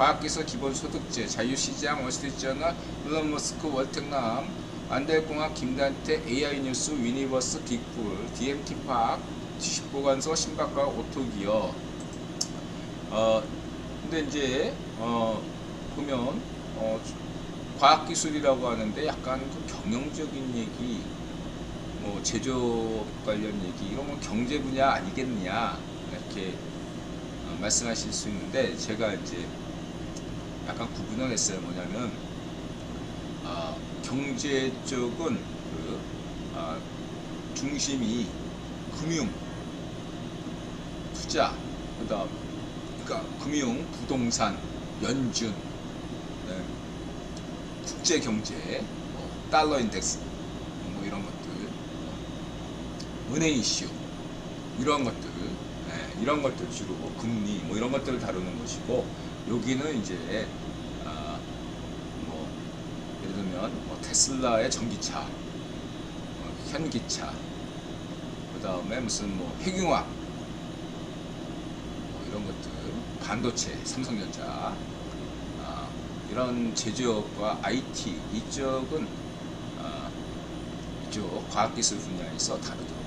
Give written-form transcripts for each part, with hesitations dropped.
과학기술 기본소득제, 자유시장, 월스트리트저널, 일론 머스크, 월텍남, 안달공학, 김단태, AI뉴스, 유니버스, 빅불, DMT팍, 주식보관소, 신박과학, 오토기어. 근데 이제 보면 과학기술이라고 하는데 약간 그 경영적인 얘기, 뭐 제조업 관련 얘기, 이런 건 경제 분야 아니겠느냐 이렇게 말씀하실 수 있는데, 제가 이제 약간 구분을 했어요. 뭐냐면 경제 쪽은 그 중심이 금융, 투자, 그다음 그러니까 금융, 부동산, 연준, 네, 국제 경제, 달러 인덱스, 뭐 이런 것들, 은행 이슈, 이런 것들, 네, 이런 것들 주로 금리, 뭐 이런 것들을 다루는 것이고, 여기는 이제 뭐 예를 들면 테슬라의 전기차, 현기차, 그 다음에 무슨 뭐 핵융합, 뭐 이런 것들, 반도체, 삼성전자, 이런 제조업과 IT, 이쪽은 이쪽 과학기술 분야에서 다루도록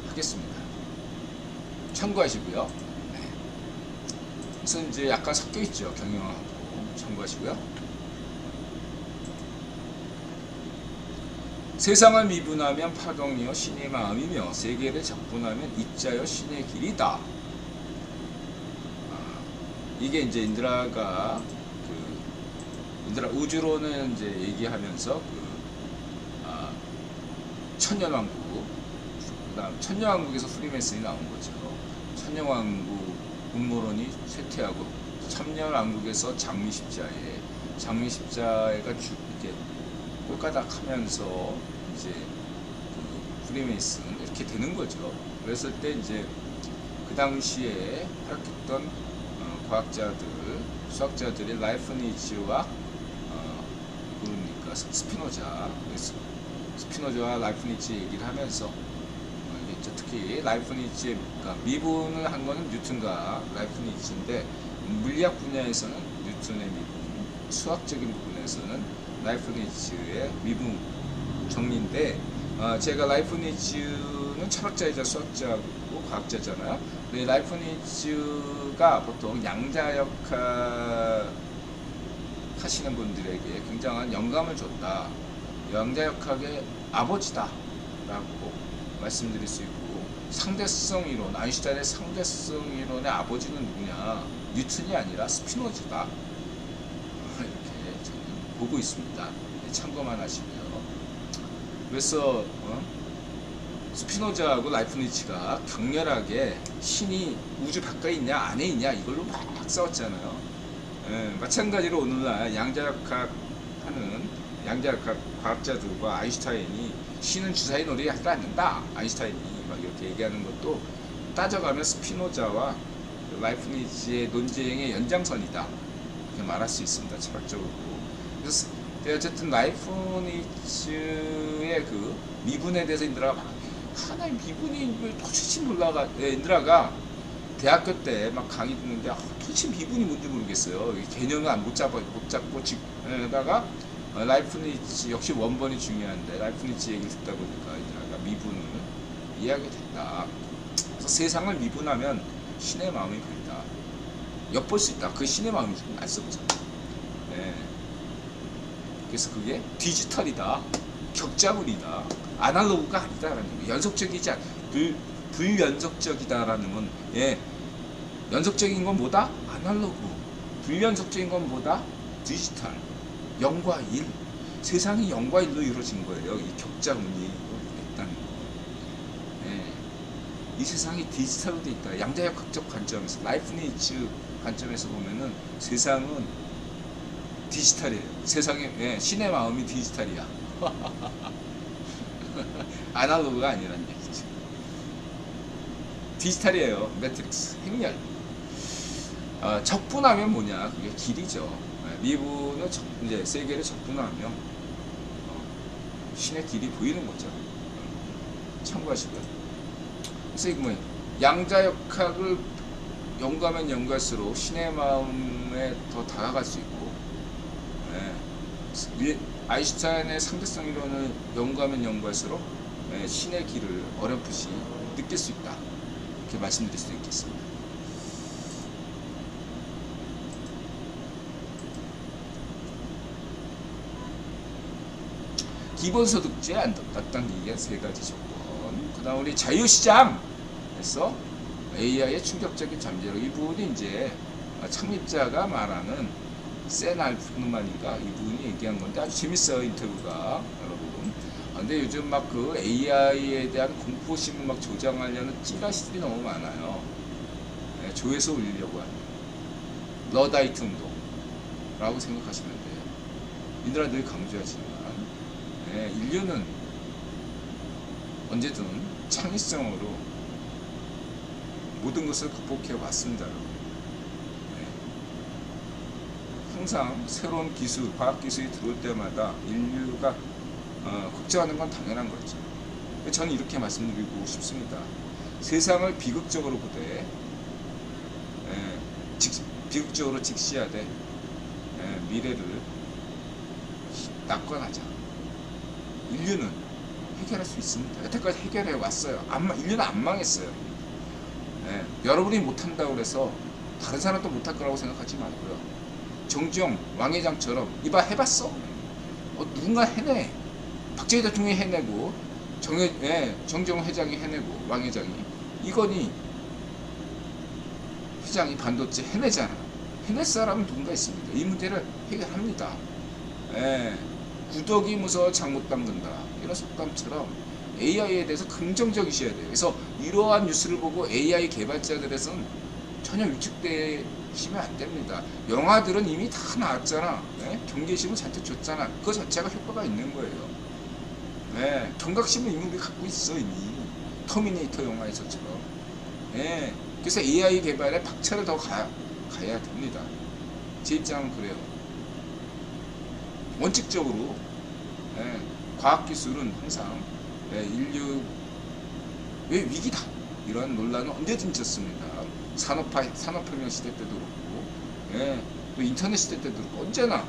하겠습니다. 참고하시고요. 네. 그래서 이제 약간 섞여 있죠. 경영하고. 참고하시고요. 세상을 미분하면 파동이요 신의 마음이며, 세계를 적분하면 입자요 신의 길이다. 이게 이제 인드라가 인드라 우주론을 이제 얘기하면서 천년왕국, 그다음 천년왕국에서 프리메이슨이 나온 거죠. 천년왕국 음모론이 쇠퇴하고, 천년왕국에서 장미십자에, 장미십자가 이렇게 꼴까닥하면서 이제 프리메이슨 이렇게 되는 거죠. 그랬을 때 이제 그 당시에 활약했던 과학자들, 수학자들이 라이프니츠와 누굽니까, 스피노자와 라이프니츠 얘기를 하면서 특히 라이프니츠의, 그러니까 미분을 한 거는 뉴턴과 라이프니츠인데, 물리학 분야에서는 뉴턴의 미분, 수학적인 부분에서는 라이프니츠의 미분 정리인데, 제가 라이프니츠는 철학자이자 수학자고 과학자잖아요. 근데 라이프니츠가 보통 양자역학 하시는 분들에게 굉장한 영감을 줬다, 양자역학의 아버지다 라고 말씀드릴 수 있고, 상대성 이론, 아인슈타인의 상대성 이론의 아버지는 누구냐, 뉴턴이 아니라 스피노자다, 이렇게 저는 보고 있습니다. 참고만 하시고요. 그래서 스피노자하고 라이프니츠가 격렬하게 신이 우주 바깥에 있냐 안에 있냐 이걸로 막 싸웠잖아요. 마찬가지로 오늘날 양자역학 하는 양자역학 과학자들과 아인슈타인이 신은 주사위 놀이 하지 않는다, 아인슈타인이 막 이렇게 얘기하는 것도 따져가면 스피노자와 라이프니츠의 논쟁의 연장선이다, 이렇게 말할 수 있습니다, 철학적으로. 그래서 어쨌든 라이프니츠의 그 미분에 대해서 인드라가 하나의 미분이 왜 도대체 몰라가, 인드라가 대학교 때 막 강의 듣는데 도대체 미분이 뭔지 모르겠어요. 개념을 못 잡고 다가 라이프니츠 역시 원본이 중요한데, 라이프니츠 얘기를 듣다 보니까 인드라가 미분을 이해하게 됐다. 그래서 세상을 미분하면 신의 마음이 보인다, 엿볼 수 있다. 그 신의 마음이 좀 안 써보잖아. 네. 그래서 그게 디지털이다, 격자물이다, 아날로그가 아니다라는 거예요. 연속적이지 않, 불연속적이다라는 건, 연속적인 건 뭐다? 아날로그. 불연속적인 건 뭐다? 디지털. 0과 1. 세상이 0과 1로 이루어진 거예요. 이 격자물이 있다는 거. 이 세상이 디지털로 돼 있다. 양자역학적 관점에서, 라이프니츠 관점에서 보면은 세상은 디지털이에요. 세상에, 신의 마음이 디지털이야. 아날로그가 아니라는 얘기죠. 디지털이에요. 매트릭스, 행렬. 적분하면 뭐냐? 그게 길이죠. 미분을 이제 세계를 적분하면 신의 길이 보이는 거죠. 참고하시고요. 그래서 이거 뭐예요? 양자역학을 연구하면 연구할수록 신의 마음에 더 다가갈 수 있고, 아인슈타인의 상대성 이론을 연구하면 연구할수록 신의 길을 어렴풋이 느낄 수 있다, 이렇게 말씀드릴 수 있겠습니다. 기본소득주의 앞당기기가 3가지 조건. 그 다음 우리 자유시장에서 AI의 충격적인 잠재력, 이 부분이 이제 창립자가 말하는 샌 알프만인가 이분이 얘기한 건데 아주 재밌어요, 인터뷰가 여러분. 근데 요즘 막 그 AI에 대한 공포심을 막 조장하려는 찌라시들이 너무 많아요. 조회수 올리려고 하는 러다이트 운동라고 생각하시면 돼요. 인들아 늘 강조하지만 인류는 언제든 창의성으로 모든 것을 극복해 왔습니다. 항상 새로운 기술, 과학기술이 들어올 때마다 인류가 걱정하는 건 당연한 거죠. 저는 이렇게 말씀드리고 싶습니다. 세상을 비극적으로 보되 비극적으로 직시하되 미래를 낙관하자. 인류는 해결할 수 있습니다. 여태까지 해결해 왔어요. 인류는 안 망했어요. 여러분이 못한다고 해서 다른 사람도 못할 거라고 생각하지 말고요. 정주영 왕회장처럼 이봐 해봤어. 누군가 해내. 박정희 대통령이 해내고 정주영 회장이 해내고 왕회장이 이건희 회장이 반도체 해내잖아. 해낼 사람은 누군가 있습니다. 이 문제를 해결합니다. 구덕이 무서워 장못 담근다, 이런 속담처럼 AI에 대해서 긍정적이셔야 돼요. 그래서 이러한 뉴스를 보고 AI 개발자들에서는 전혀 위축되시면 안 됩니다. 영화들은 이미 다 나왔잖아. 경계심을 잔뜩 줬잖아. 그거 자체가 효과가 있는 거예요. 경각심을 이미 우리 갖고 있어, 이미. 터미네이터 영화에서처럼. 그래서 AI 개발에 박차를 더 가야 됩니다. 제 입장은 그래요. 원칙적으로 과학기술은 항상 인류의 위기다, 이러한 논란은 언제든지 있었습니다. 산업혁명 시대 때도 그렇고 또 인터넷 시대 때도 그렇고 언제나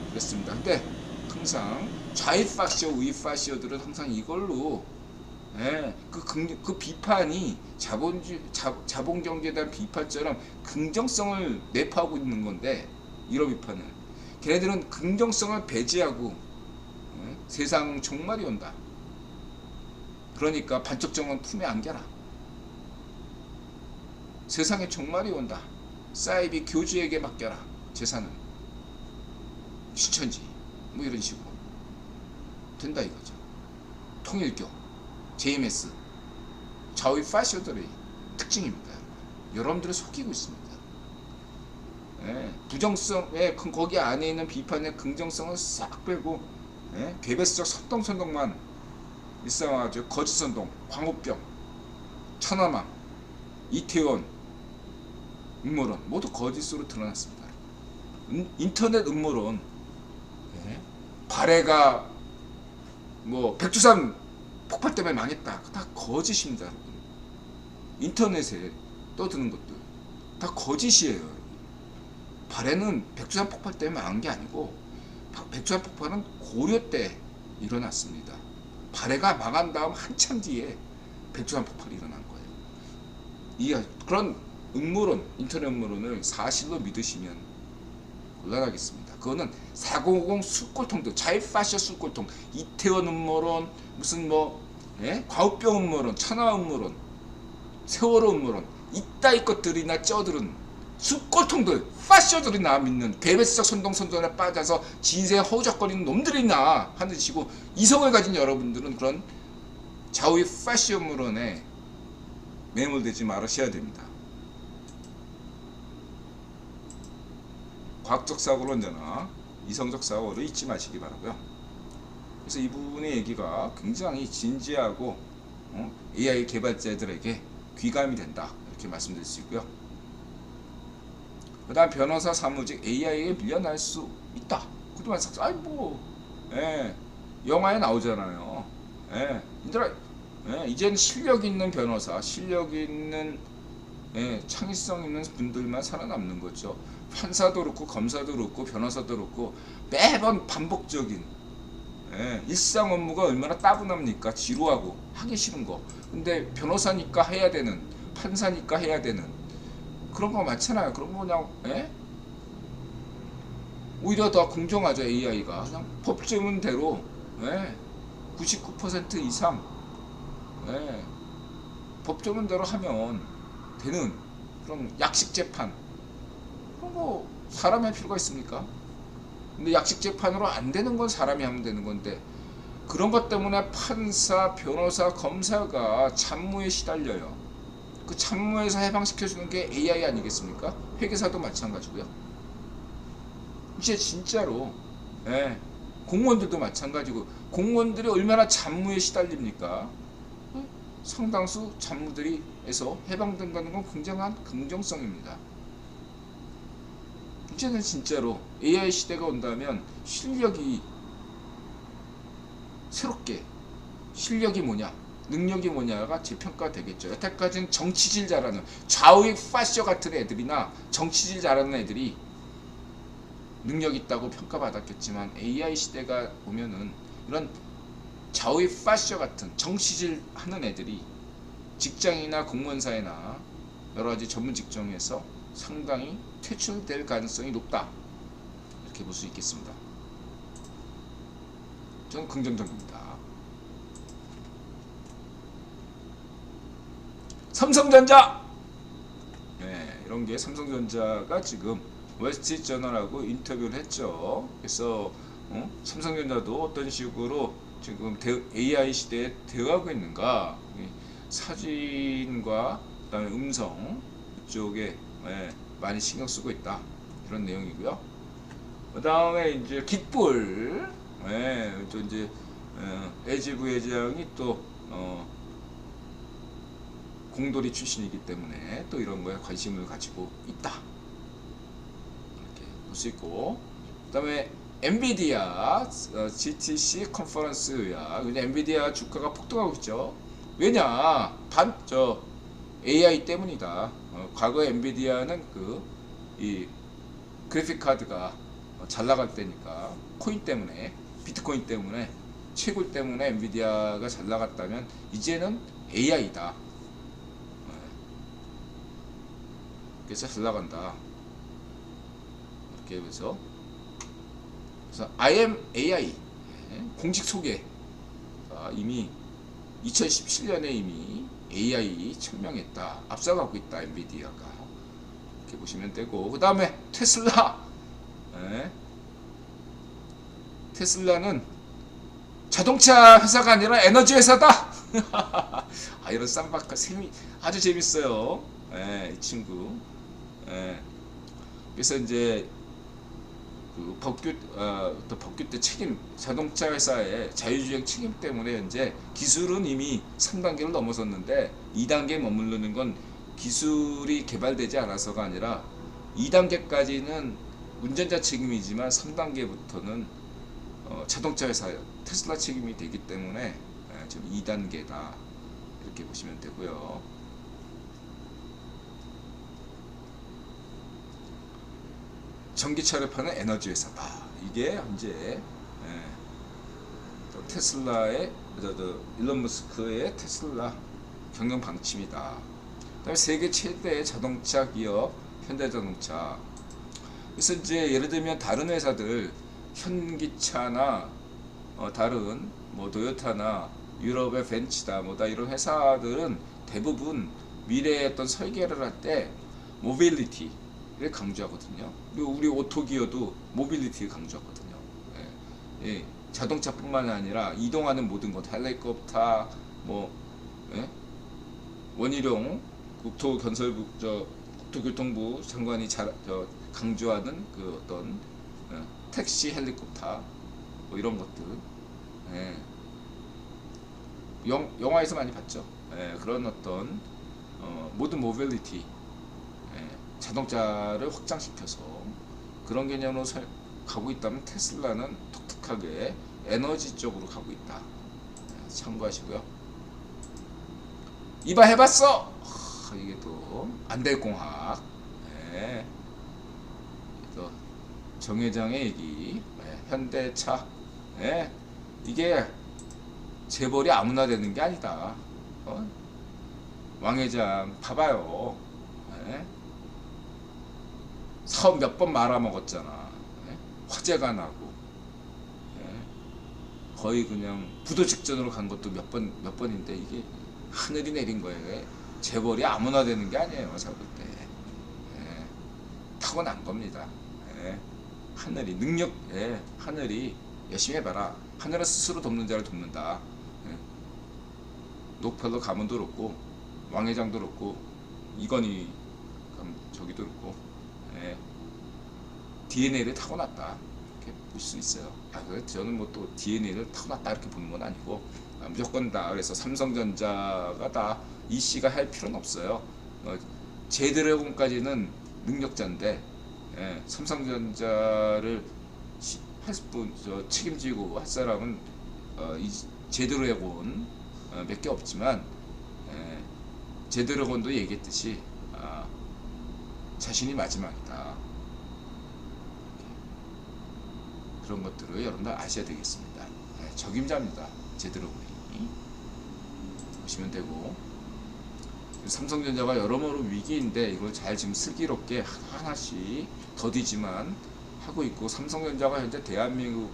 그랬습니다. 근데 항상 좌익파시오 우익파시오들은 항상 이걸로 그 비판이 자본경제에 대한 비판처럼 긍정성을 내포하고 있는 건데, 이런 비판을 걔네들은 긍정성을 배제하고 세상 종말이 온다, 그러니까 반쪽정은 품에 안겨라, 세상에 종말이 온다, 사이비 교주에게 맡겨라, 재산은 신천지, 뭐 이런 식으로 된다 이거죠. 통일교, JMS, 좌우 파시오들의 특징입니다. 여러분들을 속이고 있습니다. 부정성, 거기 안에 있는 비판의 긍정성을 싹 빼고 괴배스적 선동만 일삼아가지고 거짓선동, 광우병, 천하망, 이태원 음모론 모두 거짓으로 드러났습니다. 인터넷 음모론, 발해가 뭐 백두산 폭발 때문에 망했다, 다 거짓입니다. 여러분. 인터넷에 떠드는 것들 다 거짓이에요. 발해는 백두산 폭발 때문에 망한 게 아니고, 백두산 폭발은 고려 때 일어났습니다. 발해가 망한 다음 한참 뒤에 백두산 폭발이 일어난 거예요. 그런 음모론, 인터넷 음모론을 사실로 믿으시면 곤란하겠습니다. 그거는 4050 술꼴통들, 자이파시아 술꼴통, 이태원 음모론, 무슨 과우병 음모론, 천하 음모론, 세월호 음모론, 이따위 것들이나 쩌들은 술꼴통들, 파시오들이나 믿는 괴배스적 선동선전에 빠져서 진세에 허우적거리는 놈들이나 하시고, 이성을 가진 여러분들은 그런 좌우의 파시오 음모론에 매몰되지 말으셔야 됩니다. 과학적 사고로 언제나 이성적 사고를 잊지 마시기 바라고요. 그래서 이 부분의 얘기가 굉장히 진지하고 AI 개발자들에게 귀감이 된다, 이렇게 말씀드릴 수 있고요. 그 다음 변호사 사무직 AI에게 밀려날 수 있다. 그동안 영화에 나오잖아요. 이제는 실력 있는 변호사, 실력 있는 예, 창의성 있는 분들만 살아남는 거죠. 판사도 그렇고 검사도 그렇고 변호사도 그렇고 매번 반복적인 예, 일상 업무가 얼마나 따분합니까? 지루하고 하기 싫은 거. 근데 변호사니까 해야 되는, 판사니까 해야 되는 그런 거 많잖아요. 그런 거 그냥 예? 오히려 더 공정하죠. AI가 그냥 법조문대로 예, 99% 이상 예, 법조문대로 하면 되는 그런 약식 재판 그런 거 사람이 할 필요가 있습니까? 근데 약식 재판으로 안 되는 건 사람이 하면 되는 건데 그런 것 때문에 판사, 변호사, 검사가 잡무에 시달려요. 그 잡무에서 해방시켜주는 게 AI 아니겠습니까? 회계사도 마찬가지고요. 이제 진짜로 예, 공무원들도 마찬가지고 공무원들이 얼마나 잡무에 시달립니까? 상당수 잡무들이에서 해방된다는 건 굉장한 긍정성입니다. 이제는 진짜로 AI 시대가 온다면 실력이 새롭게 실력이 뭐냐 능력이 뭐냐가 재평가되겠죠. 여태까지는 정치질 잘하는 좌우익 파쇼 같은 애들이나 정치질 잘하는 애들이 능력 있다고 평가받았겠지만 AI 시대가 오면은 이런 좌우익 파쇼 같은 정치질 하는 애들이 직장이나 공무원사회나 여러가지 전문 직종에서 상당히 퇴출될 가능성이 높다 이렇게 볼 수 있겠습니다. 저는 긍정적입니다. 삼성전자 네, 이런 게 삼성전자가 지금 월스트리트저널하고 인터뷰를 했죠. 그래서 삼성전자도 어떤 식으로 지금 AI 시대에 대응하고 있는가 사진과 그다음에 음성 이쪽에 많이 신경 쓰고 있다 이런 내용이고요. 그 다음에 이제 깃불 또 이제 LG 부회장이 또 공돌이 출신이기 때문에 또 이런 거에 관심을 가지고 있다 이렇게 볼 수 있고 그 다음에 엔비디아 GTC 컨퍼런스야. 근데 엔비디아 주가가 폭등하고 있죠. 왜냐 AI 때문이다. 과거 엔비디아는 이 그래픽 카드가 잘 나갈 때니까 코인 때문에 비트코인 때문에 채굴 때문에 엔비디아가 잘 나갔다면 이제는 AI다. 그래서 잘 나간다. 이렇게 해서 I am AI 공식 소개. 이미 2017년에 이미 AI 천명했다. 앞서가고 있다 엔비디아가. 이렇게 보시면 되고 그 다음에 테슬라. 테슬라는 자동차 회사가 아니라 에너지 회사다. 이런 쌈박한 셈이 아주 재밌어요. 이 친구. 그래서 이제 법규 때 책임, 자동차 회사의 자유주행 책임 때문에 현재 기술은 이미 3단계를 넘어섰는데 2단계에 머무르는 건 기술이 개발되지 않아서가 아니라 2단계까지는 운전자 책임이지만 3단계부터는 자동차 회사 테슬라 책임이 되기 때문에 지금 2단계다 이렇게 보시면 되고요. 전기차를 파는 에너지 회사다. 이게 현재 테슬라의 일론 머스크의 테슬라 경영 방침이다. 그다음에 세계 최대의 자동차 기업 현대자동차. 그래서 이제 예를 들면 다른 회사들 현기차나 다른 뭐 도요타나 유럽의 벤츠다 뭐다 이런 회사들은 대부분 미래의 어떤 설계를 할 때 모빌리티를 강조하거든요. 그리고 우리 오토기어도 모빌리티를 강조하거든요. 자동차뿐만 아니라 이동하는 모든 것, 헬리콥터, 원희룡 국토교통부 장관이 강조하는 그 어떤 택시, 헬리콥터 뭐 이런 것들, 영화에서 많이 봤죠. 그런 어떤 모든 모빌리티, 자동차를 확장시켜서 그런 개념으로 가고 있다면 테슬라는 독특하게 에너지 쪽으로 가고 있다. 참고하시고요. 이봐 해봤어. 이게 또 안달공학, 예, 또 정 회장의 얘기, 예, 현대차, 예, 이게 재벌이 아무나 되는 게 아니다. 왕 회장 봐봐요. 예? 사업 몇 번 말아먹었잖아. 예? 화재가 나고, 예? 거의 그냥 부도 직전으로 간 것도 몇 번인데 이게 하늘이 내린 거예요. 재벌이 아무나 되는 게 아니에요. 제가 볼 때. 예? 타고난 겁니다. 예? 하늘이 능력, 예? 하늘이 열심히 해봐라. 하늘은 스스로 돕는 자를 돕는다. 예? 노펠로 가문도 그렇고 왕 회장도 그렇고 이건희 저기도 그렇고, 예, DNA를 타고났다 이렇게 볼 수 있어요. 저는 뭐 또 DNA를 타고났다 이렇게 보는 건 아니고 무조건 다 그래서 삼성전자가 다 이씨가 할 필요는 없어요. 제드래곤까지는 능력자인데, 예, 삼성전자를 책임지고 할 사람은 이 제드래곤 몇 개 없지만, 예, 제드래곤도 얘기했듯이 자신이 마지막이다. 그런 것들을 여러분들 아셔야 되겠습니다. 예, 적임자입니다. 제드래곤이 보시면 되고, 삼성전자가 여러모로 위기인데 이걸 잘 지금 슬기롭게 하나씩 더디지만 하고 있고, 삼성전자가 현재 대한민국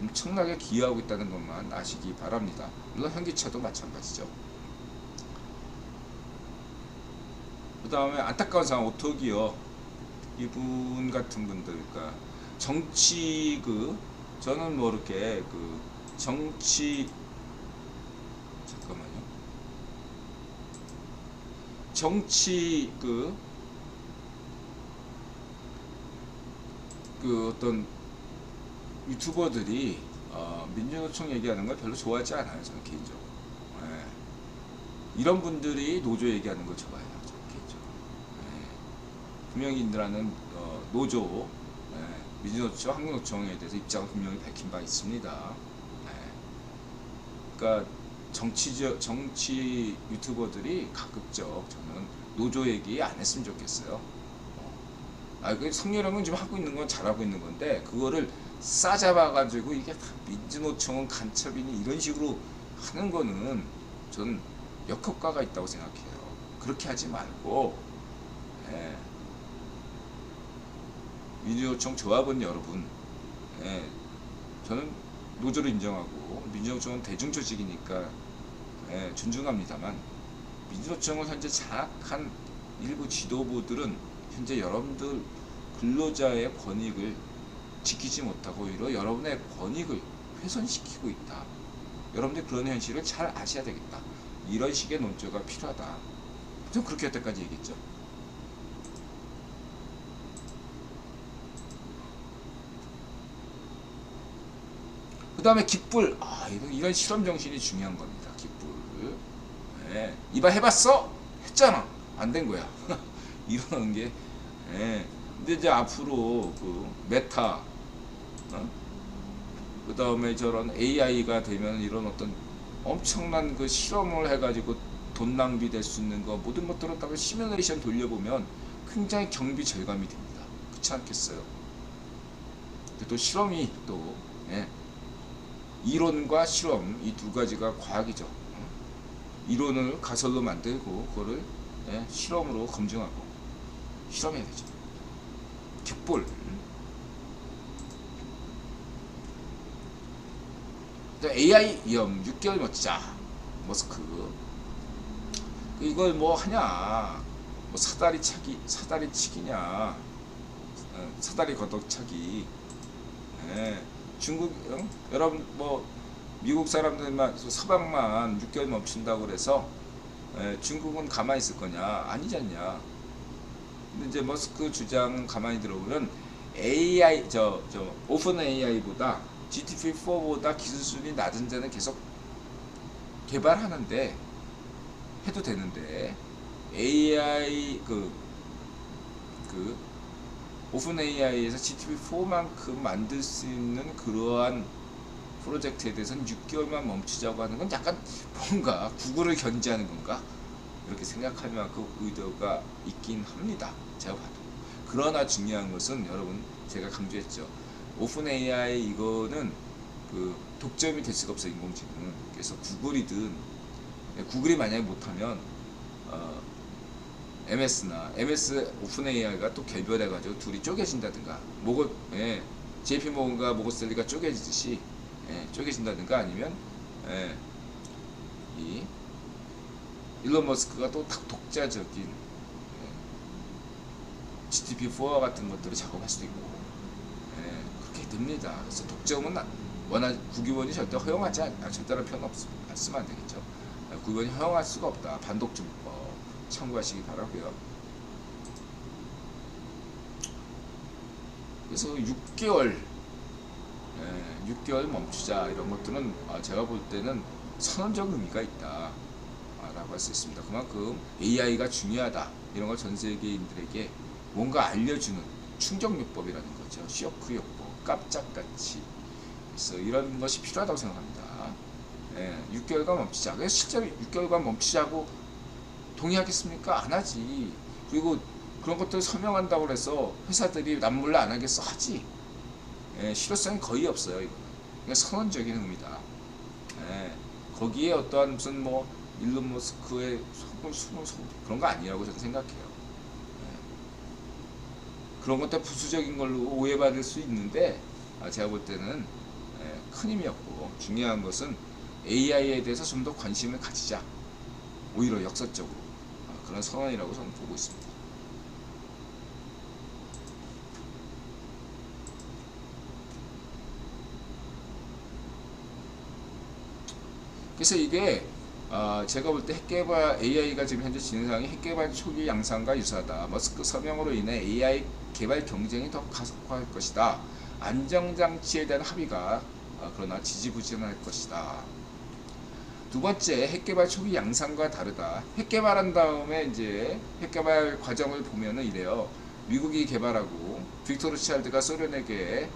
엄청나게 기여하고 있다는 것만 아시기 바랍니다. 물론 현기차도 마찬가지죠. 그 다음에 안타까운 상황, 오토기어 이분 같은 분들, 그러니까 정치 저는 뭐 이렇게 정치, 잠깐만요, 정치 어떤 유튜버들이 민주노총 얘기하는 걸 별로 좋아하지 않아요. 저는 개인적으로. 예. 이런 분들이 노조 얘기하는 걸 좋아해요. 저는 개인적으로. 예. 분명히들하는 노조, 예, 민주노총, 한국노총에 대해서 입장을 분명히 밝힌 바 있습니다. 예. 그러니까 정치 유튜버들이 가급적 저는 노조 얘기 안 했으면 좋겠어요. 성렬형은 지금 하고 있는 건 잘하고 있는 건데, 그거를 싸잡아가지고 이게 다 민주노총은 간첩이니 이런 식으로 하는 거는 저는 역효과가 있다고 생각해요. 그렇게 하지 말고, 예, 민주노총 조합원 여러분, 예, 저는 노조를 인정하고 민주노총은 대중조직이니까, 예, 존중합니다만, 민주노총은 현재 장악한 일부 지도부들은 현재 여러분들 근로자의 권익을 지키지 못하고 오히려 여러분의 권익을 훼손시키고 있다. 여러분들 그런 현실을 잘 아셔야 되겠다. 이런 식의 논조가 필요하다. 좀 그렇게 여태까지 얘기했죠. 그 다음에 깃불. 이런 실험 정신이 중요한 겁니다. 깃불. 네. 이봐 해봤어? 했잖아. 안 된 거야. 이러는 게. 네. 근데 이제 앞으로 메타, 그 다음에 저런 AI가 되면 이런 어떤 엄청난 실험을 해가지고 돈 낭비될 수 있는 거 모든 것들을 다 시뮬레이션 돌려보면 굉장히 경비 절감이 됩니다. 그렇지 않겠어요? 또 실험이 또, 예, 이론과 실험 이 두 가지가 과학이죠. 이론을 가설로 만들고 그거를, 예, 실험으로 검증하고 실험해야 되죠. 깃불. AI 위험 6개월 멋지자. 머스크. 이걸 뭐 하냐? 뭐 사다리 치기냐? 사다리 걷어차기. 네. 중국, 여러분 뭐 미국 사람들만, 서방만 6개월 멈춘다고 그래서, 중국은 가만히 있을 거냐? 아니잖냐? 근데 이제 머스크 주장 가만히 들어보면 AI 오픈 AI보다 GPT-4보다 기술 수준이 낮은 데는 계속 개발하는데 해도 되는데, AI 오픈 AI에서 GPT-4만큼 만들 수 있는 그러한 프로젝트에 대해서는 6개월만 멈추자고 하는 건 약간 뭔가 구글을 견제하는 건가? 이렇게 생각할 만큼 의도가 있긴 합니다. 제가 봐도. 그러나 중요한 것은 여러분 제가 강조했죠. 오픈 AI 이거는 그 독점이 될 수가 없어 인공지능은. 그래서 구글이 만약에 못하면 MS 오픈 AI가 또 결별해가지고 둘이 쪼개진다든가 JP 모건과 모건스탠리가 쪼개지듯이 쪼개진다든가 아니면 이 일론 머스크가 또 독자적인 GTP4와 같은 것들을 작업할 수도 있고 그렇게 됩니다. 그래서 독점은 국유원이 절대 허용하지 절대로 표현 안 쓰면 안 되겠죠. 국유원이 허용할 수가 없다. 반독점법 참고하시기 바라고요. 그래서 6개월 멈추자 이런 것들은 제가 볼 때는 선언적 의미가 있다 라고 할 수 있습니다. 그만큼 AI가 중요하다 이런 걸 전 세계인들에게 뭔가 알려주는 충격요법이라는 거죠. 쇼크요법, 깜짝같이. 그래서 이런 것이 필요하다고 생각합니다. 6개월간 멈추자. 그래서 실제로 6개월간 멈추자고 동의하겠습니까? 안 하지. 그리고 그런 것들 서명한다고 해서 회사들이 남 몰라 안 하겠어? 하지. 실효성이 거의 없어요. 이거는. 그러니까 선언적인 의미다. 거기에 어떠한 무슨 뭐 일론 머스크의 속을 그런 거 아니라고 저는 생각해요. 그런 것도 부수적인 걸로 오해받을 수 있는데 제가 볼 때는 큰 힘이 없고 중요한 것은 AI에 대해서 좀 더 관심을 가지자. 오히려 역사적으로 그런 선언이라고 저는 보고 있습니다. 그래서 이게 제가 볼 때 핵개발 AI가 지금 현재 진행 상황이 핵개발 초기 양상과 유사하다. 머스크 서명으로 인해 AI 개발 경쟁이 더 가속화할 것이다. 안정장치에 대한 합의가 그러나 지지부진할 것이다. 두 번째, 핵개발 초기 양상과 다르다. 핵개발한 다음에 이제 핵개발 과정을 보면은 이래요. 미국이 개발하고 빅토르 로스차일드가 소련에게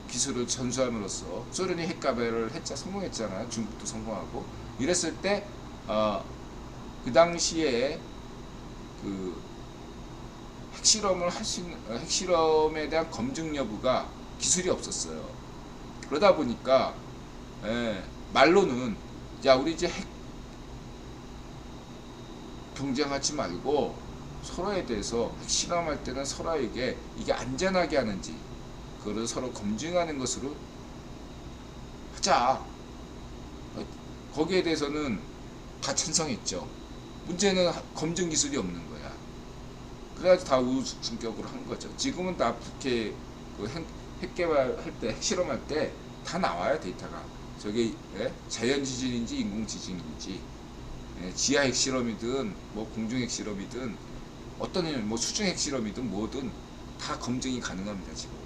기술을 전수함으로써 소련이 핵개발을 성공했잖아요. 중국도 성공하고 이랬을 때 그 당시에 그 핵실험에 대한 검증 여부가 기술이 없었어요. 그러다 보니까 말로는 야 우리 이제 핵 경쟁하지 말고 서로에 대해서 핵실험할 때는 서로에게 이게 안전하게 하는지 그걸 서로 검증하는 것으로 하자. 거기에 대해서는 다 찬성했죠. 문제는 검증 기술이 없는 거야. 그래가지고 다 우중충격으로 한 거죠. 지금은 다 이렇게 핵 개발할 때, 핵 실험할 때 다 나와요 데이터가. 저게 자연 지진인지 인공 지진인지, 지하 핵 실험이든 뭐 공중 핵 실험이든 어떤 뭐 수중 핵 실험이든 뭐든 다 검증이 가능합니다 지금.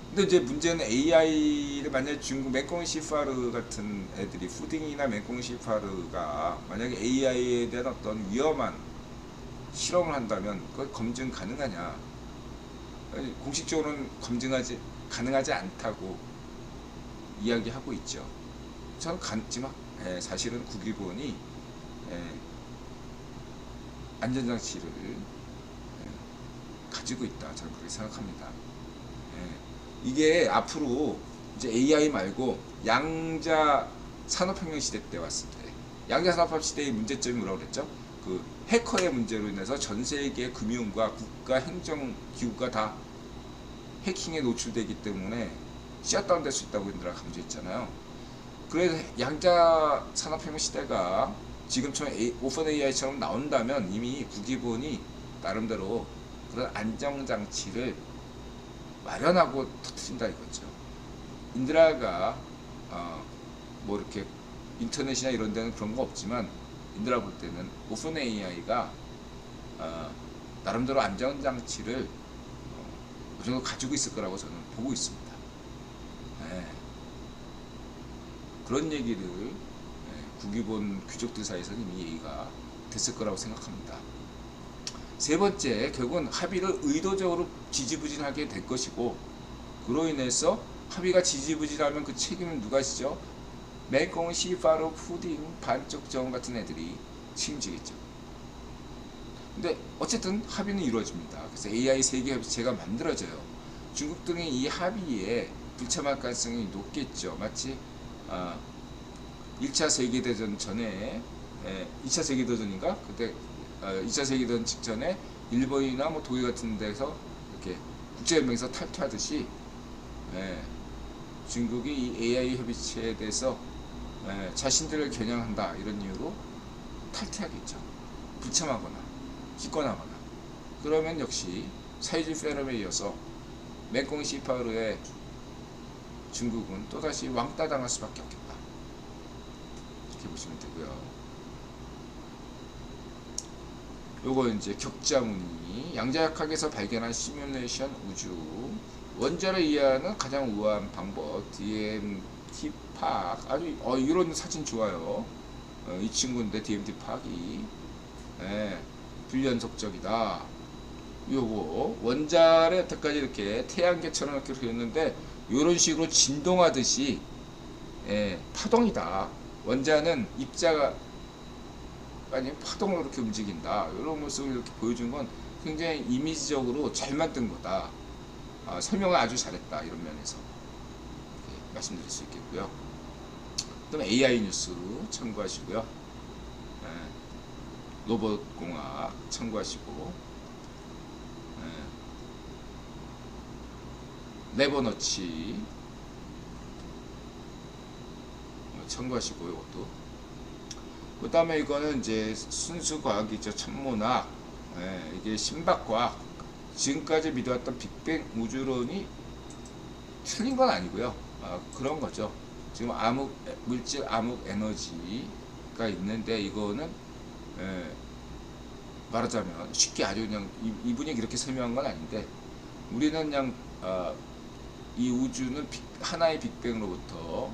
근데 이제 문제는 AI를 만약에 중국 맹꽁시파르 같은 애들이 푸딩이나 맹꽁시파르가 만약에 AI에 대한 어떤 위험한 실험을 한다면 그걸 검증 가능하냐? 공식적으로는 가능하지 않다고 이야기하고 있죠. 저는 갔지만 사실은 국일본이 안전장치를 가지고 있다. 저는 그렇게 생각합니다. 이게 앞으로 이제 AI 말고 양자 산업혁명 시대 때 왔을 때, 양자 산업혁명 시대의 문제점이 뭐라고 그랬죠? 그 해커의 문제로 인해서 전 세계 금융과 국가 행정 기구가 다 해킹에 노출되기 때문에 셧다운 될 수 있다고 얘들아 강조했잖아요. 그래서 양자 산업혁명 시대가 지금처럼 오픈 AI처럼 나온다면 이미 국기본이 나름대로 그런 안정장치를 마련하고 터트린다 이거죠. 인드라가 뭐 이렇게 인터넷이나 이런 데는 그런 거 없지만 인드라 볼 때는 오픈 AI가 나름대로 안전장치를 그 정도 가지고 있을 거라고 저는 보고 있습니다. 그런 얘기를 국유본 귀족들 사이에서는 이미 얘기가 됐을 거라고 생각합니다. 세 번째, 결국은 합의를 의도적으로 지지부진하게 될 것이고, 그로 인해서 합의가 지지부진하면 그 책임은 누가 지죠? 맹꽁, 시파로, 푸딩, 반쪽 정 같은 애들이 책임지겠죠. 근데 어쨌든 합의는 이루어집니다. 그래서 AI 세계 협의체가 만들어져요. 중국 등이 이 합의에 불참할 가능성이 높겠죠. 마치 1차 세계대전 전에 2차 세계대전인가? 그때 2차 세계대전 직전에 일본이나 뭐 독일 같은 데서 이렇게 국제연맹에서 탈퇴하듯이 중국이 이 AI 협의체에 대해서 자신들을 겨냥한다 이런 이유로 탈퇴하겠죠. 불참하거나 기권하거나. 그러면 역시 사회주의 페nom에 이어서 맹꽁 시파르의 중국은 또다시 왕따 당할 수밖에 없겠다. 이렇게 보시면 되고요. 요거 이제 격자무늬 양자역학에서 발견한 시뮬레이션 우주 원자를 이해하는 가장 우아한 방법 DMT 팍 아주 이런 사진 좋아요. 이 친구인데 DMT 팍이 불연속적이다. 요거 원자를 여태까지 이렇게 태양계처럼 이렇게 그렸는데 이런 식으로 진동하듯이 파동이다. 원자는 입자가 아니 파동으로 이렇게 움직인다. 이런 모습을 이렇게 보여준 건 굉장히 이미지적으로 잘 만든 거다. 설명을 아주 잘했다. 이런 면에서 말씀드릴 수 있겠고요. 그다음 AI 뉴스 참고하시고요. 로봇공학 참고하시고 레버너치 참고하시고 이것도 그 다음에 이거는 이제 순수 과학이죠. 천문학 이게 신박과학 지금까지 믿어왔던 빅뱅 우주론이 틀린 건 아니고요. 그런 거죠. 지금 암흑 물질 암흑 에너지가 있는데 이거는 말하자면 쉽게 아주 그냥 이분이 그렇게 설명한 건 아닌데 우리는 그냥 이 우주는 하나의 빅뱅으로부터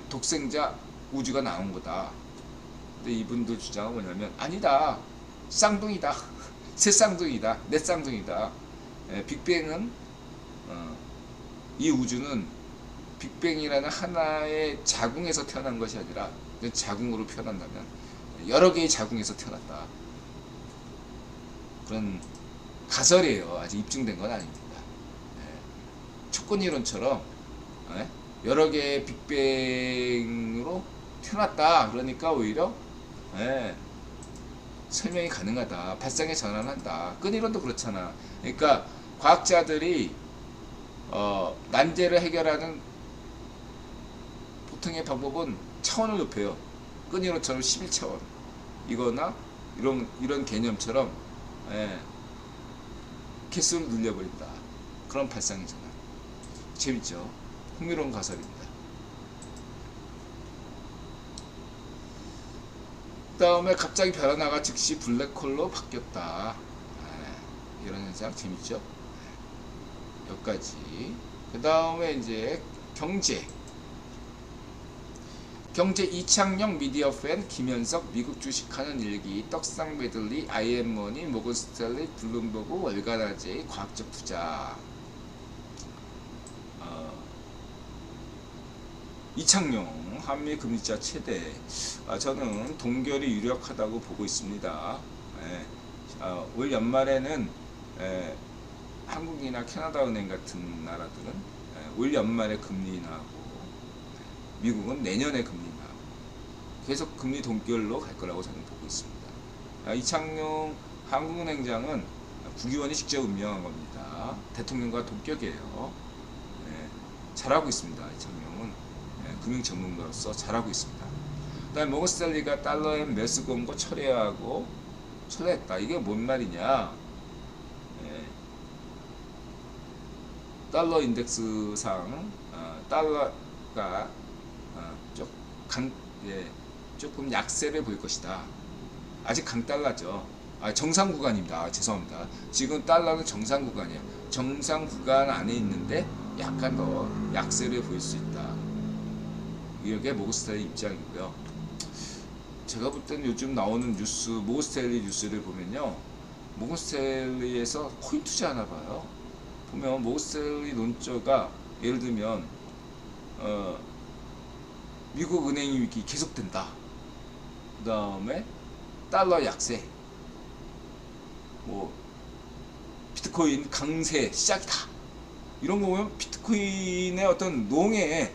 독생자 우주가 나온 거다. 근데 이분들 주장은 뭐냐면 아니다. 쌍둥이다. 새 쌍둥이다. 내 쌍둥이다. 빅뱅은 이 우주는 빅뱅이라는 하나의 자궁에서 태어난 것이 아니라 자궁으로 표현한다면 여러 개의 자궁에서 태어났다. 그런 가설이에요. 아직 입증된 건 아닙니다. 촉근이론처럼 여러 개의 빅뱅으로 태어났다. 그러니까 오히려 설명이 가능하다. 발상의 전환한다. 끈이론도 그렇잖아. 그러니까 과학자들이 난제를 해결하는 보통의 방법은 차원을 높여요. 끈이론처럼 11차원 이거나 이런 개념처럼 개수를 늘려버린다. 그런 발상의 전환. 재밌죠? 흥미로운 가설입니다. 그 다음에 갑자기 변화가 즉시 블랙홀로 바뀌었다. 이런 현상 재밌죠? 여기까지. 그 다음에 이제 경제 이창용 미디어 팬 김현석 미국 주식하는 일기 떡상 메들리 IM머니 모건스탠리 블룸버그 월가라제의 과학적 투자. 이창용 한미 금리차 최대. 저는 동결이 유력하다고 보고 있습니다. 올 연말에는 한국이나 캐나다 은행 같은 나라들은 올 연말에 금리 인하하고 미국은 내년에 금리 인하하고 계속 금리 동결로 갈 거라고 저는 보고 있습니다. 이창용 한국은행장은 국유원이 직접 임명한 겁니다. 대통령과 동격이에요. 잘하고 있습니다. 이창용은 금융 전문가로서 잘하고 있습니다. 그다음에 모건스탠리가 달러의 매수 공고 철회하고 철회했다. 이게 뭔 말이냐? 달러 인덱스상 달러가 조금 약세를 보일 것이다. 아직 강달러죠. 정상 구간입니다. 죄송합니다. 지금 달러는 정상 구간이에요. 정상 구간 안에 있는데 약간 더 약세를 보일 수 있다. 이게 모건스탠리 입장이고요. 제가 볼 때는 요즘 나오는 뉴스, 모건스탠리 뉴스를 보면요, 모건스탠리에서 코인 투자하나 봐요. 보면 모건스탠리 논조가 예를 들면 미국 은행 위기 계속된다. 그 다음에 달러 약세, 뭐 비트코인 강세 시작이다. 이런 거 보면 비트코인의 어떤 농에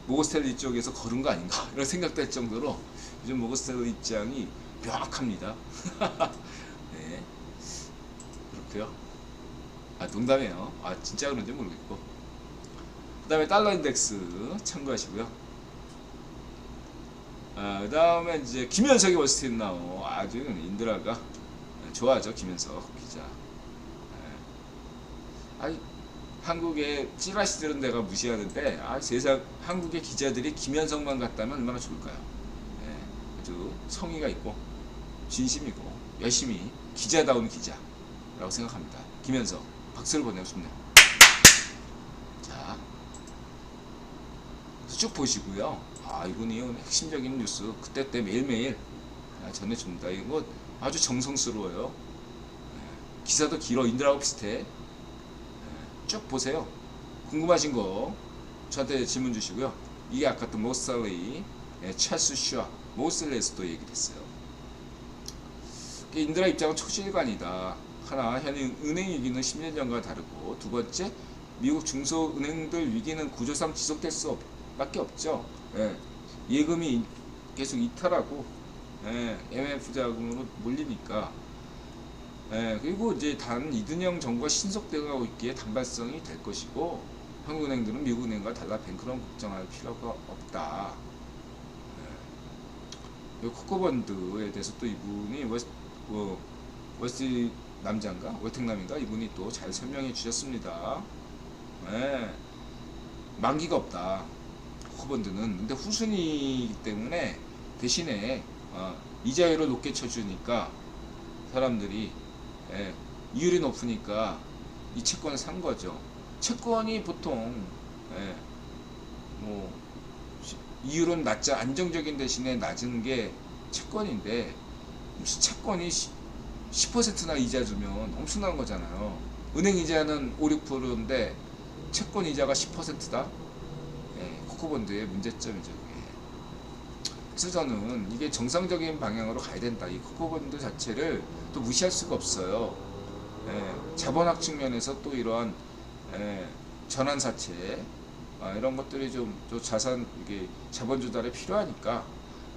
모거스텔리 쪽에서 걸은 거 아닌가 이런 생각도 할 정도로 요즘 모거스텔리 입장이 명확합니다. 네, 그렇고요. 농담이에요. 진짜 그런지 모르겠고. 그 다음에 달러 인덱스 참고하시고요. 그 다음에 이제 김현석이 월스트리트 나우. 아주 인드라가 좋아하죠. 김현석 기자. 한국의 찌라시들은 내가 무시하는데 세상 한국의 기자들이 김현석만 같다면 얼마나 좋을까요? 아주 성의가 있고 진심이고 열심히 기자다운 기자라고 생각합니다. 김현석 박수를 보내고 싶네요. 자, 쭉 보시고요. 이분이 핵심적인 뉴스 그때 매일매일 전해줍니다. 이거 아주 정성스러워요. 기사도 길어. 인드라하고 비슷해. 쭉 보세요. 궁금하신 거 저한테 질문 주시고요. 이게 아까 또 모슬리, 찰스 슈아, 모슬리에서도 얘기됐어요. 인드라 입장은 초실관이다. 하나, 현행 은행 위기는 10년 전과 다르고, 두 번째, 미국 중소은행들 위기는 구조상 지속될 수 밖에 없죠. 예금이 계속 이탈하고 MF 자금으로 몰리니까. 그리고 이제 단 이든영 정부가 신속되어가고 있기에 단발성이 될 것이고, 한국은행들은 미국은행과 달라 뱅크런 걱정할 필요가 없다. 코코번드에 대해서 또 이분이 월스트리트 남자인가 월텍남인가 이분이 또 잘 설명해 주셨습니다. 만기가 없다. 코코번드는. 근데 후순위이기 때문에 대신에 이자율을 높게 쳐주니까 사람들이 이율이 높으니까 이 채권을 산 거죠. 채권이 보통 뭐 이율은 낮자 안정적인 대신에 낮은 게 채권인데, 무슨 채권이 10%나 이자 주면 엄청난 거잖아요. 은행 이자는 5, 6%인데 채권 이자가 10%다. 코코본드의 문제점이죠. 그래서 저는 이게 정상적인 방향으로 가야 된다. 이 코코본드 자체를 또 무시할 수가 없어요. 자본학 측면에서 또 이러한 전환사채 이런 것들이 좀 자산 이게 자본 조달에 필요하니까,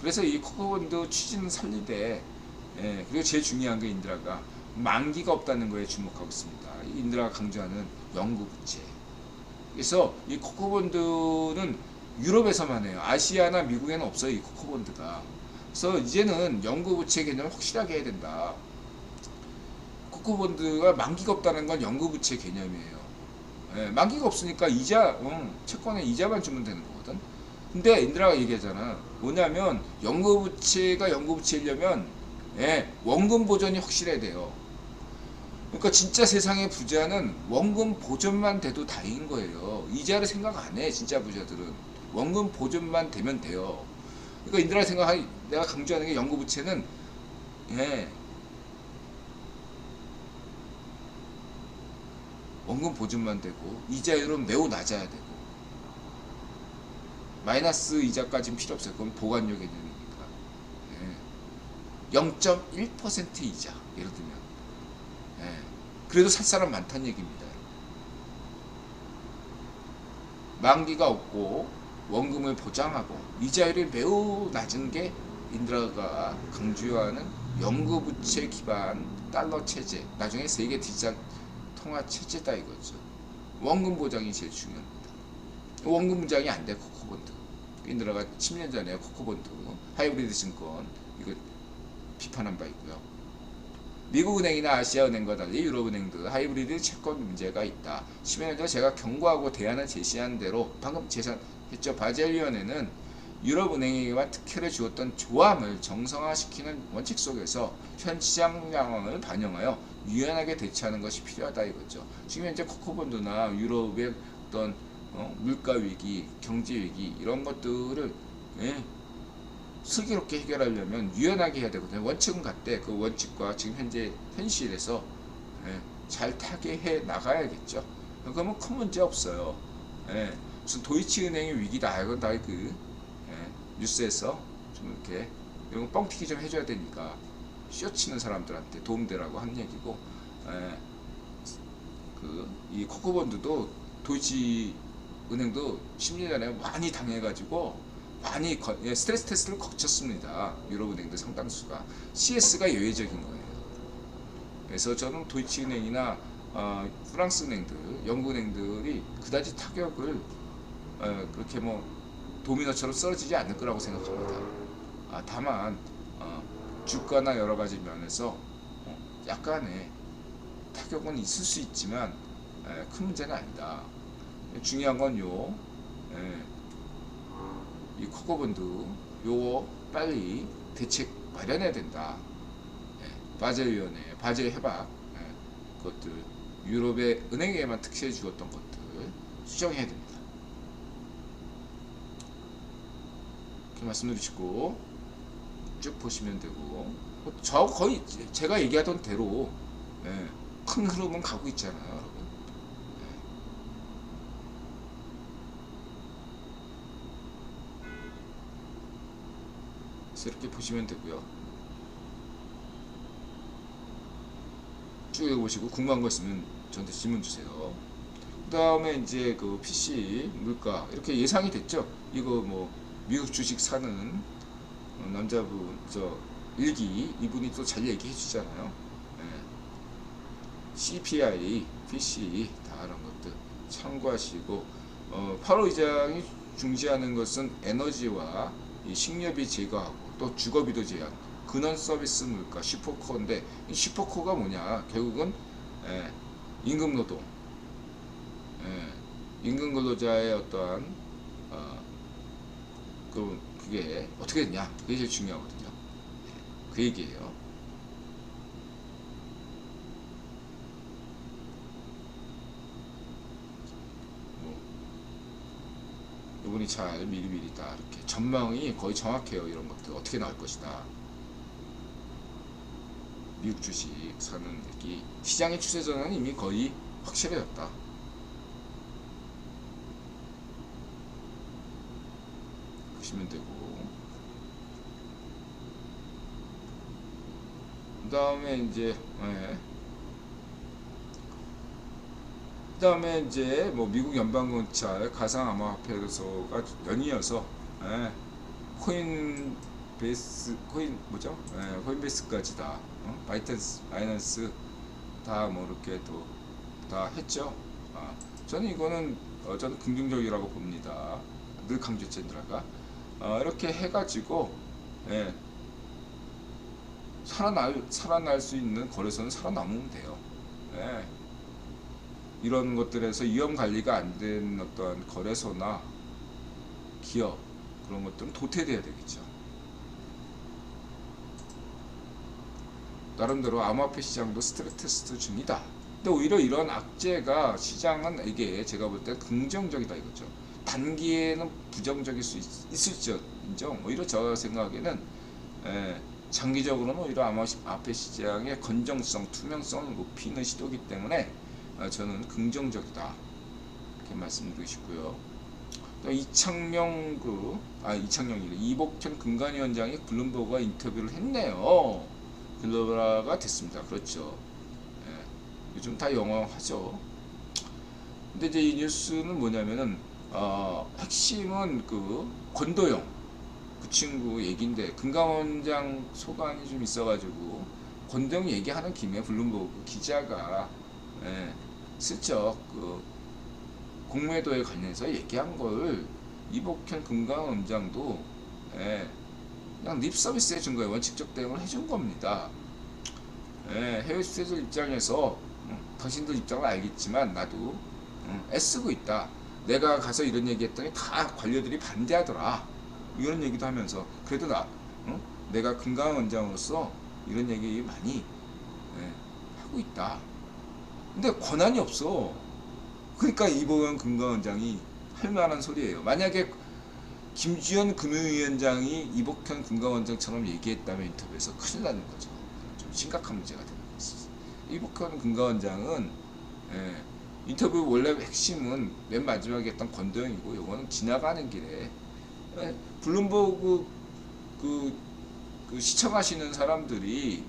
그래서 이 코코본드 취지는 살리되, 그리고 제일 중요한 게 인드라가 만기가 없다는 거에 주목하고 있습니다. 인드라가 강조하는 영구 부채. 그래서 이 코코본드는 유럽에서만 해요. 아시아나 미국에는 없어요, 이 코코본드가. 그래서 이제는 영구 부채 개념을 확실하게 해야 된다. 코코본드가 만기가 없다는 건 영구 부채 개념이에요. 만기가 없으니까 이자, 채권에 이자만 주면 되는 거거든. 근데 인드라가 얘기하잖아. 뭐냐면 영구 부채가 영구 부채이려면 원금 보존이 확실해야 돼요. 그러니까 진짜 세상의 부자는 원금 보존만 돼도 다행인 거예요. 이자를 생각 안 해. 진짜 부자들은 원금 보존만 되면 돼요. 그러니까 인드라 생각하니 내가 강조하는 게 영구 부채는 원금 보존만 되고 이자율은 매우 낮아야 되고, 마이너스 이자까지는 필요 없어요. 그건 보관료 개념이니까. 0.1% 이자 예를 들면 그래도 살 사람 많다는 얘기입니다. 만기가 없고 원금을 보장하고 이자율이 매우 낮은 게 인드라가 강조하는 영구부채 기반 달러 체제, 나중에 세계 디지털 통화 체제다 이거죠. 원금 보장이 제일 중요합니다. 원금 보장이 안 돼. 코코본드. 인드라가 10년 전에 코코본드 하이브리드 증권 이거 비판한 바 있고요. 미국은행이나 아시아은행과 달리 유럽은행들 하이브리드 채권 문제가 있다. 10여 년 전 제가 경고하고 대안을 제시한 대로 방금 제시했죠. 바젤위원회는 유럽은행에게만 특혜를 주었던 조함을 정상화시키는 원칙 속에서 현 시장 상황을 반영하여 유연하게 대처하는 것이 필요하다 이거죠. 지금 현재 코코본드나 유럽의 어떤 물가 위기, 경제 위기 이런 것들을 슬기롭게 해결하려면 유연하게 해야 되거든요. 원칙은 같대. 그 원칙과 지금 현재 현실에서 잘 타게 해 나가야겠죠. 그러면 큰 문제 없어요. 무슨 도이치은행의 위기다. 이건 다 뉴스에서 좀 이렇게 이런 거 뻥튀기 좀 해줘야 되니까 쇼치는 사람들한테 도움되라고 한 얘기고, 이 코코본드도 도이치 은행도 10년 전에 많이 당해가지고 많이 스트레스 테스트를 거쳤습니다. 유럽은행도 상당수가. CS가 예외적인 거예요. 그래서 저는 도이치은행이나 프랑스 은행들, 영국 은행들이 그다지 타격을 그렇게 뭐 도미노처럼 쓰러지지 않을 거라고 생각합니다. 다만 주가나 여러 가지 면에서 약간의 타격은 있을 수 있지만 큰 문제는 아니다. 중요한 건 이 코코본드 요거 빨리 대책 마련해야 된다. 바젤위원회, 바젤 해박, 그것들 유럽의 은행에만 특시해 주었던 것들 수정해야 됩니다. 이렇게 말씀드리시고 쭉 보시면 되고, 저 거의 제가 얘기하던 대로 큰 흐름은 가고 있잖아요, 여러분. 그래서 이렇게 보시면 되고요. 쭉 읽어보시고 궁금한 거 있으면 저한테 질문 주세요. 그 다음에 이제 그 PC 물가 이렇게 예상이 됐죠. 이거 뭐 미국 주식 사는 남자분 일기 이분이 또 잘 얘기해 주잖아요. CPI, PC 다 이런 것들 참고하시고, 8월 의장이 중시하는 것은 에너지와 이 식료비 제거하고 또 주거비도 제한, 근원 서비스 물가 슈퍼코어인데, 이 슈퍼코어가 뭐냐? 결국은 임금 노동, 임금 근로자의 어떠한 그게 어떻게 되냐? 그게 제일 중요하거든요. 그 얘기예요. 이분이 잘 미리미리 다 이렇게 전망이 거의 정확해요. 이런 것들 어떻게 나올 것이다. 미국 주식 사는 얘기, 시장의 추세 전환은 이미 거의 확실해졌다. 보시면 되고, 그 다음에 이제 뭐 미국 연방검찰 가상암호화폐소가 연이어서 코인베이스까지 다 바이낸스 다 뭐 이렇게 또 다 했죠. 저는 이거는 저는 긍정적이라고 봅니다. 늘 강조했느라가 이렇게 해가지고 살아날 수 있는 거래소는 살아남으면 돼요. 이런 것들에서 위험 관리가 안 된 어떤 거래소나 기업 그런 것들은 도태돼야 되겠죠. 나름대로 암호화폐 시장도 스트레스 테스트 중이다. 근데 오히려 이런 악재가 시장은 이게 제가 볼 때 긍정적이다 이거죠. 단기에는 부정적일 수 있을지 인정. 오히려 저 생각에는 장기적으로는 오히려 암호화폐 시장의 건정성, 투명성을 높이는 시도이기 때문에 저는 긍정적이다 이렇게 말씀드리고 싶고요. 또 이복현 금관위원장이 블룸버그와 인터뷰를 했네요. 글로벌화가 됐습니다. 그렇죠. 요즘 다 영어하죠. 근데 이제 이 뉴스는 뭐냐면은 핵심은 그 권도영 그 친구 얘기인데, 금감원장 소관이 좀 있어가지고 권도영 얘기하는 김에 블룸버그 기자가 슬쩍 그 공매도에 관련해서 얘기한 걸 이복현 금감원장도 그냥 립 서비스 해준 거예요. 원칙적 대응을 해준 겁니다. 해외 수혜자들 입장에서 당신들 입장은 알겠지만 나도 애쓰고 있다. 내가 가서 이런 얘기했더니 다 관료들이 반대하더라. 이런 얘기도 하면서 그래도 내가 금감원장으로서 이런 얘기 많이 하고 있다. 근데 권한이 없어. 그러니까 이복현 금감원장이 할 만한 소리예요. 만약에 김주현 금융위원장이 이복현 금감원장처럼 얘기했다면 인터뷰에서 큰일 나는 거죠. 좀 심각한 문제가 되는 거죠. 이복현 금감원장은 인터뷰 원래 핵심은 맨 마지막에 했던 권도영이고, 요거는 지나가는 길에 예, 블룸버그 그, 그 시청하시는 사람들이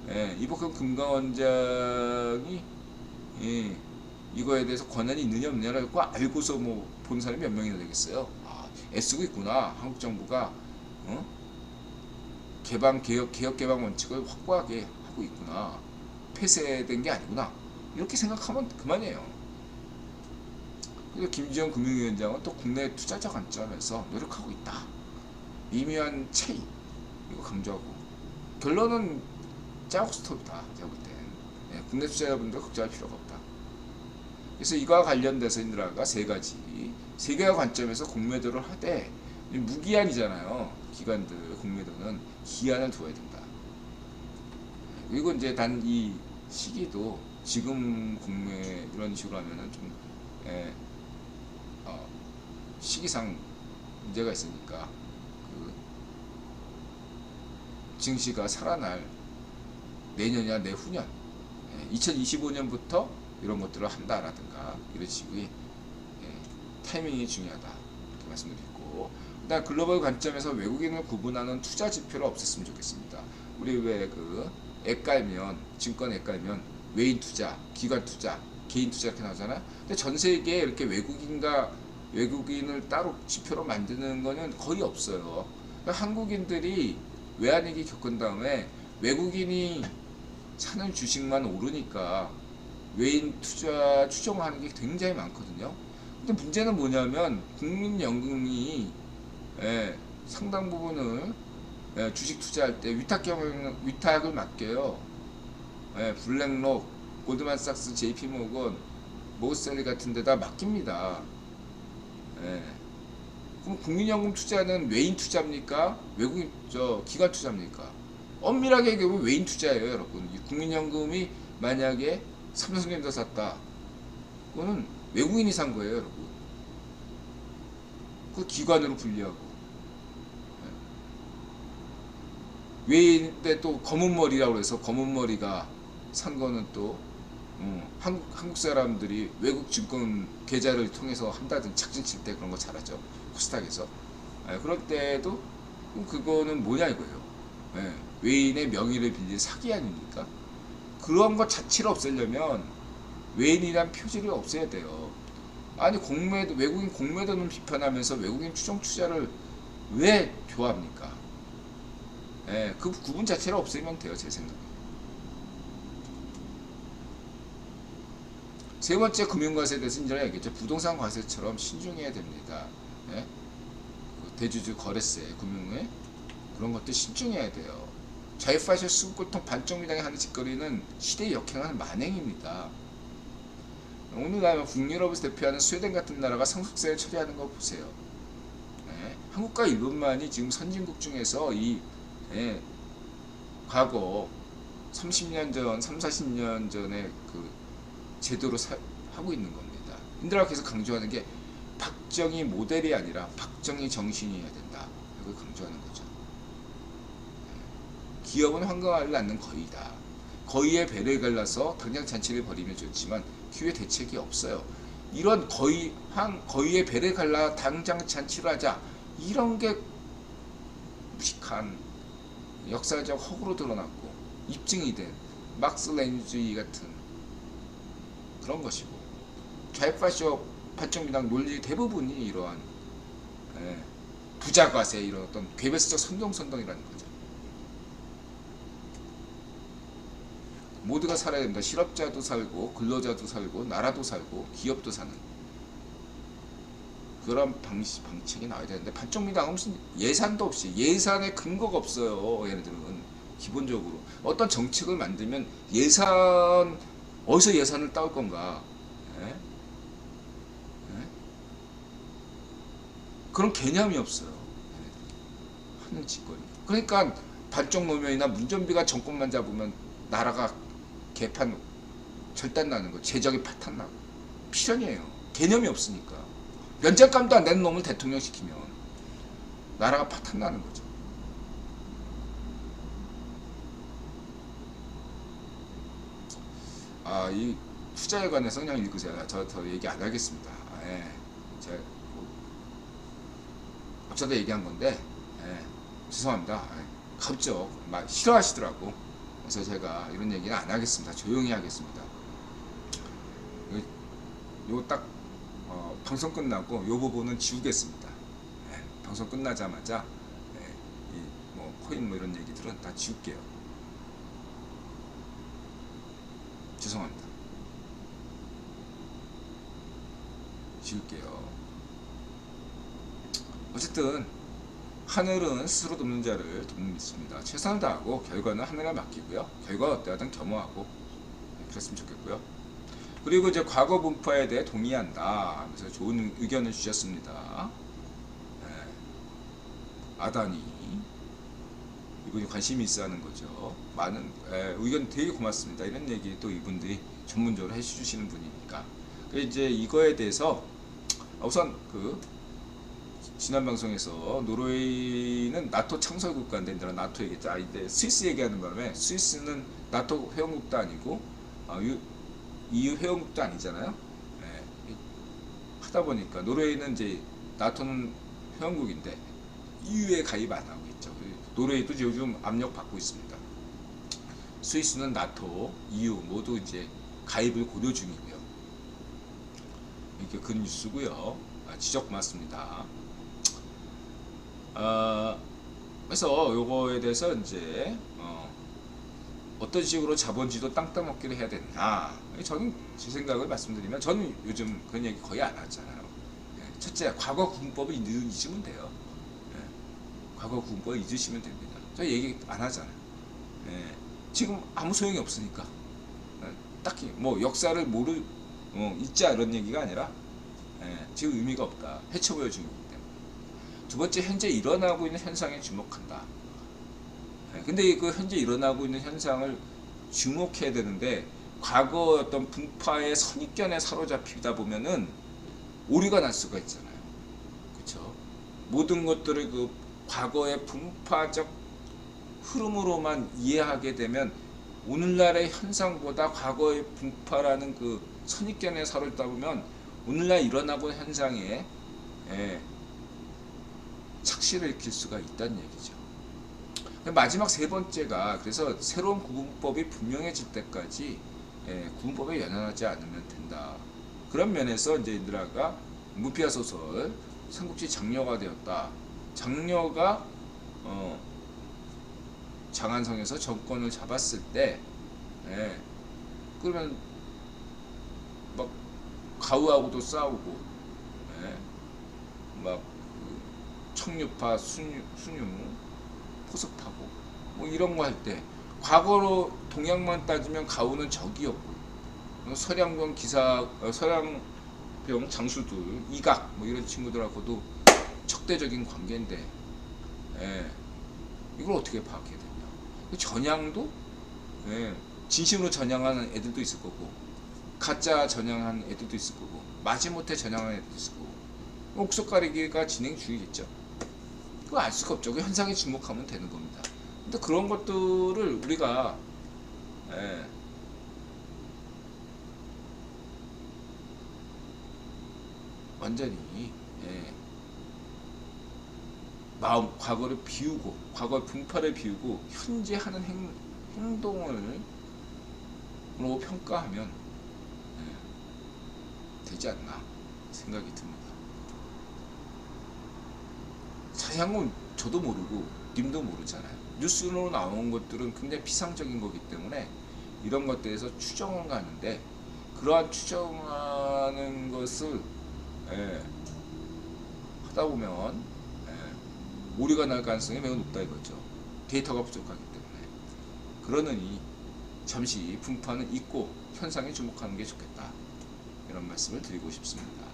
예, 이복현 금감원장이 예, 이거에 대해서 권한이 있느냐 없느냐를 알고서 뭐 본 사람이 몇 명이나 되겠어요. 아, 애쓰고 있구나. 한국 정부가 어? 개혁 개방 원칙을 확고하게 하고 있구나. 폐쇄된 게 아니구나. 이렇게 생각하면 그만이에요. 그리고 김지영 금융위원장은 또 국내 투자자 관점에서 노력하고 있다. 미묘한 차이 이거 강조하고 결론은 짜고 스톱이다. 제가 볼 땐. 예, 국내 투자자분들 걱정할 필요가 없다. 그래서 이거와 관련돼서 인드라가 세 개의 관점에서 공매도를 하되 무기한이잖아요. 기관들 공매도는 기한을 두어야 된다. 그리고 이제 단 이 시기도 지금 공매 이런 식으로 하면은 좀 시기상 문제가 있으니까 그 증시가 살아날 내년이나 내후년 2025년부터 이런 것들을 한다라든가 이런 식의 타이밍이 중요하다 이렇게 말씀드리고, 그다음 글로벌 관점에서 외국인을 구분하는 투자 지표를 없앴으면 좋겠습니다. 우리 왜 그 앱 깔면 증권 앱 깔면 외인 투자, 기관 투자, 개인 투자 이렇게 나오잖아요. 근데 전 세계에 이렇게 외국인을 따로 지표로 만드는 거는 거의 없어요. 그러니까 한국인들이 외환위기 겪은 다음에 외국인이 사는 주식만 오르니까 외인 투자 추정하는 게 굉장히 많거든요. 근데 문제는 뭐냐면 국민연금이 상당 부분을 주식 투자할 때 위탁을 맡겨요. 블랙록, 골드만삭스, JP모건, 모건스탠리 같은 데다 맡깁니다. 그럼 국민연금 투자는 외인 투자입니까? 외국인 기관 투자입니까? 엄밀하게 얘기하면 외인 투자예요, 여러분. 국민연금이 만약에 삼성전자 샀다, 그거는 외국인이 산 거예요, 여러분. 그 기관으로 분리하고. 외인데 또 검은 머리라고 해서 검은 머리가 산 거는 또 한국 사람들이 외국 증권 계좌를 통해서 한다든지 착진 칠 때 그런 거 잘하죠. 코스닥에서. 그럴 때도 그거는 뭐냐 이거예요. 외인의 명의를 빌린 사기 아닙니까? 그런 것 자체를 없애려면 외인이란 표지를 없애야 돼요. 아니 외국인 공매도는 비판하면서 외국인 추정 투자를 왜 좋아합니까? 그 구분 자체를 없애면 돼요, 제 생각에. 세 번째 금융과세에 대해서 이전에 얘기했죠. 부동산 과세처럼 신중해야 됩니다. 대주주 거래세, 금융에 그런 것들 신중해야 돼요. 좌익파쇼 수급골통 반쪽미당에 하는 짓거리는 시대에 역행하는 만행입니다. 오늘날 북유럽에서 대표하는 스웨덴 같은 나라가 상속세를 처리하는 거 보세요. 한국과 일본만이 지금 선진국 중에서 과거 30년 전, 40년 전에 그 제도로 하고 있는 겁니다. 인드라가 계속 강조하는 게 박정희 모델이 아니라 박정희 정신이어야 된다. 이걸 강조하는 거죠. 기업은 황금알을 낳는 거위다. 거위의 배를 갈라서 당장 잔치를 벌이면 좋지만 기회 대책이 없어요. 이런 거위의 배를 갈라 당장 잔치를 하자, 이런 게 무식한 역사적 허구로 드러났고 입증이 된 막스 레닌주의 같은 그런 것이고, 좌익파쇼 반쪽미당 논리 대부분이 이러한 부자과세, 이런 어떤 괴벨스적 선동이라는 거죠. 모두가 살아야 된다. 실업자도 살고 근로자도 살고 나라도 살고 기업도 사는 그런 방식이 나와야 되는데, 반쪽미당은 무슨 예산도 없이, 예산에 근거가 없어요. 얘네들은 기본적으로 어떤 정책을 만들면 어디서 예산을 따올 건가, 그런 개념이 없어요. 하는 짓거리. 그러니까 반쪽 노면이나 문전비가 정권만 잡으면 나라가 개판 절단 나는 거, 재정이 파탄 나고 필연이에요. 개념이 없으니까. 면제감도 안 되는 놈을 대통령 시키면 나라가 파탄 나는 거죠. 이 투자에 관해서 그냥 읽으세요. 저 얘기 안 하겠습니다. 제가 어쩌다 얘기한 건데 죄송합니다. 갑자기 막 싫어하시더라고. 그래서 제가 이런 얘기는 안 하겠습니다. 조용히 하겠습니다. 요 딱 방송 끝나고 요 부분은 지우겠습니다. 방송 끝나자마자 뭐 코인 뭐 이런 얘기들은 다 지울게요. 죄송합니다. 지울게요. 어쨌든 하늘은 스스로 돕는 자를 돕습니다. 최선을 다하고 결과는 하늘에 맡기고요. 결과가 어떠하든 겸허하고 그랬으면 좋겠고요. 그리고 이제 과거 분파에 대해 동의한다 하면서 좋은 의견을 주셨습니다. 아다니 이분이 관심이 있어 하는 거죠. 많은 의견 되게 고맙습니다. 이런 얘기 또 이분들이 전문적으로 해주시는 분이니까. 이제 이거에 대해서 우선 지난 방송에서 노르웨이는 나토 창설 국가인데 나토 얘기했죠. 이제 스위스 얘기하는 바람에 스위스는 나토 회원국도 아니고 EU 회원국도 아니잖아요. 하다 보니까 노르웨이는 이제 나토는 회원국인데 EU에 가입 안 하고 있죠. 노르웨이도 요즘 압력 받고 있습니다. 스위스는 나토, EU 모두 이제 가입을 고려 중이고요. 이게 그 뉴스고요. 지적 고맙습니다. 그래서 요거에 대해서 이제 어떤 식으로 자본주의도 땅 따먹기를 해야 되나. 저는 제 생각을 말씀드리면 저는 요즘 그런 얘기 거의 안 하잖아요. 첫째, 과거 구분법을 잊으면 돼요. 과거 구분법을 잊으시면 됩니다. 저 얘기 안 하잖아요. 지금 아무 소용이 없으니까. 딱히 뭐 역사를 잊자 이런 얘기가 아니라 지금 의미가 없다. 해쳐 보여주는 거기 때문에. 두 번째, 현재 일어나고 있는 현상에 주목한다. 근데 그 현재 일어나고 있는 현상을 주목해야 되는데 과거 어떤 분파의 선입견에 사로잡히다 보면은 오류가 날 수가 있잖아요. 그렇죠? 모든 것들을 그 과거의 분파적 흐름으로만 이해하게 되면 오늘날의 현상보다 과거의 분파라는 그 선입견에 사로잡다 보면 오늘날 일어나고 있는 현상에 착시를 일으킬 수가 있다는 얘기죠. 마지막 세 번째가 그래서 새로운 구분법이 분명해질 때까지 구분법에 연연하지 않으면 된다. 그런 면에서 이제 인드라가 무피아 소설 삼국지 장녀가 되었다. 장녀가 장안성에서 정권을 잡았을 때 그러면 막 가우하고도 싸우고 막 청류파 순유 포섭하고 뭐 이런 거 할 때 과거로 동양만 따지면 가우는 적이었고 서량병 장수들 이각 뭐 이런 친구들하고도 적대적인 관계인데 이걸 어떻게 파악해야 되냐. 전향도 진심으로 전향하는 애들도 있을 거고 가짜 전향하는 애들도 있을 거고 마지못해 전향하는 애들도 있을 거고 옥석 가리기가 진행 중이겠죠. 그거 알 수가 없죠. 그 현상에 주목하면 되는 겁니다. 근데 그런 것들을 우리가 완전히 과거를 비우고 과거의 분파를 비우고 현재 하는 행동으로 평가하면 되지 않나 생각이 듭니다. 자세한 건 저도 모르고 님도 모르잖아요. 뉴스로 나온 것들은 굉장히 피상적인 거기 때문에 이런 것들에서 추정을 가는데 그러한 추정하는 것을 하다 보면 오류가 날 가능성이 매우 높다 이거죠. 데이터가 부족하기 때문에. 그러느니 잠시 분파는 잊고 현상에 주목하는 게 좋겠다. 이런 말씀을 드리고 싶습니다.